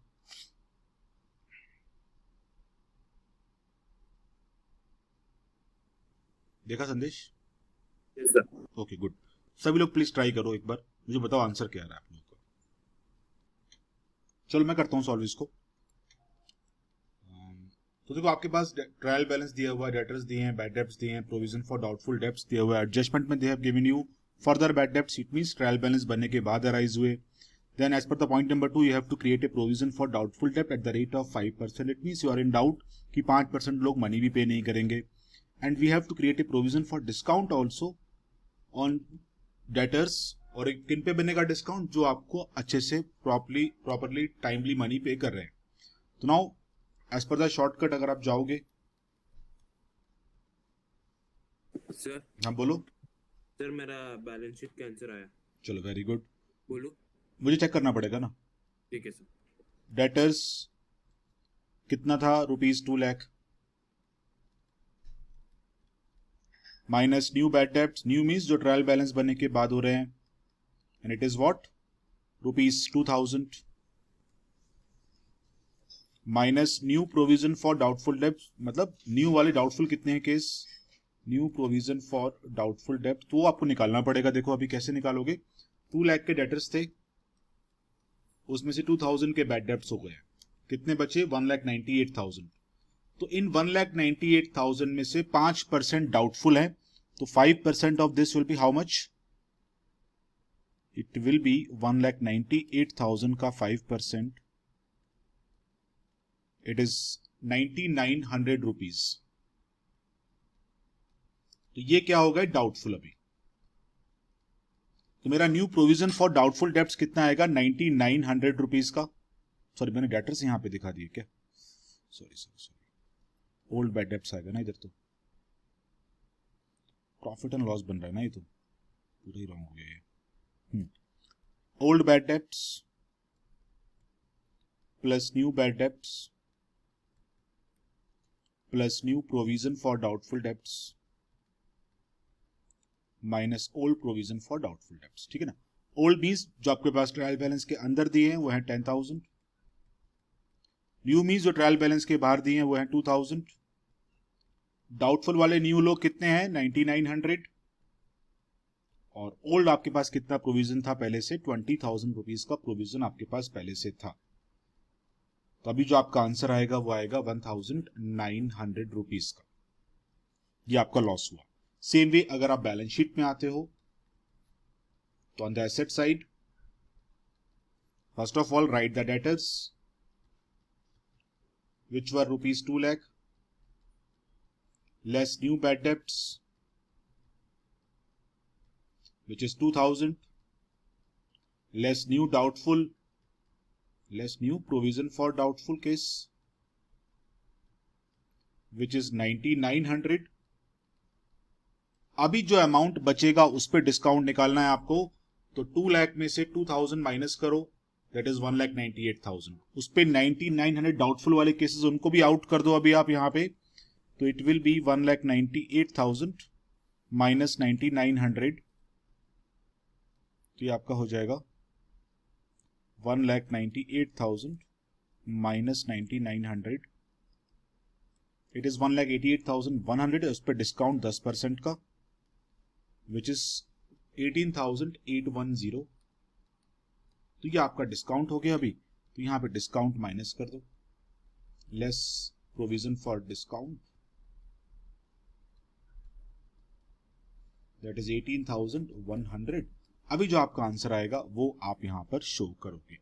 देखा संदेश? Yes sir. Okay good. सभी लोग प्लीज ट्राई करो, एक बार मुझे बताओ आंसर क्या आ रहा है आप लोगों का. चलो मैं करता हूं सॉल्व इसको. तो देखो आपके पास ट्रायल बैलेंस दिया हुआ है, डेटर्स दिए हैं, बैड डेब्ट्स दिए हैं, प्रोविजन फॉर डाउटफुल डेब्ट्स दिया हुआ है, एडजस्टमेंट में they have given you further bad debts. It means trial balance बनने के बाद अराइज हुए. Then as per the point number 2 you have to create a provision for doubtful डेब्ट at the rate of 5%. It means you are in doubt कि 5% लोग money भी pay नहीं करेंगे. And we have to create a provision for discount also on debtors. और किन पे बनेगा डिस्काउंट? जो आपको अच्छे से प्रॉपरली टाइमली मनी पे कर रहे हैं. तो now as per the shortcut अगर आप जाओगे. सर. हाँ बोलो. सर मेरा बैलेंस शीट का आंसर आया. चलो वेरी गुड. बोलो. मुझे चेक करना पड़ेगा ना. ठीक है सर. डेटर्स कितना था? ₹2 lakh minus new bad debts. New means जो ट्रायल बैलेंस बनने के बाद हो रहे हैं. And it is what? ₹2,000 minus new provision for doubtful debts. मतलब न्यू वाले डाउटफुल कितने हैं case? New provision for doubtful डेब्ट तो आपको निकालना पड़ेगा. देखो अभी कैसे निकालोगे. 2 लाख के डेटर्स थे, उसमें से 2,000 के बैड डेब्ट्स हो गए. कितने बचे? 1,98,000. तो इन 1,98,000 में से 5% डाउटफुल है. तो 5% of this will be how much? It will B 1,98,000 का 5%. It is 9,900 rupees. तो ये क्या होगा? डाउटफुल. अभी तो मेरा new provision for doubtful debts कितना आएगा? 9,900 रुपीज का. सॉरी मैंने डेटर्स यहां पे दिखा दिए क्या? सॉरी ओल्ड बैड डेब्ट्स आएगा ना इधर. तो प्रॉफिट एंड लॉस बन रहा है ना, ये तो पूरा ही रॉन्ग हो गया ये. Old bad debts plus new bad debts plus new provision for doubtful debts minus old provision for doubtful debts. ठीक है ना. ओल्ड मीन्स जो आपके पास ट्रायल बैलेंस के अंदर दिए हैं वो है 10,000. न्यू मीन्स जो ट्रायल बैलेंस के बाहर दिए हैं वो है 2,000. डाउटफुल वाले न्यू लोग कितने हैं? 9,900. और ओल्ड आपके पास कितना प्रोविजन था पहले से? 20,000 रुपीज का प्रोविजन आपके पास पहले से था. तो अभी जो आपका आंसर आएगा वो आएगा 1,900 रुपीज का. ये आपका लॉस हुआ. सेम वे अगर आप बैलेंस शीट में आते हो तो on the asset side first of all right the debtors which were ₹2 lakh less new bad debts which is 2000, less new provision for doubtful case, which is 9900. अभी जो amount बचेगा उस पे डिस्काउंट निकालना है आपको, तो 2 लाख में से 2000 माइनस करो, दैट इज 1,98,000. उस पे 9900 डाउटफुल वाले केसेस उनको भी आउट कर दो अभी आप यहाँ पे, तो इट विल बी 1,98,000 माइनस 9900, तो ये आपका हो जाएगा 1,98,000 माइनस 9900, इट इज 1,88,100. उस पर डिस्काउंट 10% का, विच इज 18,810. तो ये आपका डिस्काउंट हो गया अभी, तो यहां पे डिस्काउंट माइनस कर दो, less provision for discount, that is 18,100. अभी जो आपका आंसर आएगा वो आप यहां पर शो करोगे,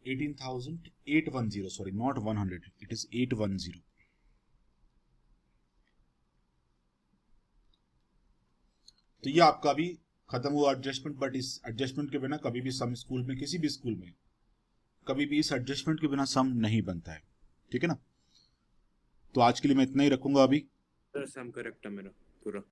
18,810, सॉरी नॉट 100, इट इज 810. तो ये आपका अभी खत्म हुआ एडजस्टमेंट. बट इस एडजस्टमेंट के बिना कभी भी सम स्कूल में, किसी भी स्कूल में कभी भी इस एडजस्टमेंट के बिना सम नहीं बनता है, ठीक है ना. तो आज के लिए मैं इतना ही रखूंगा अभी. सर सम करेक्ट है मेरा पूरा.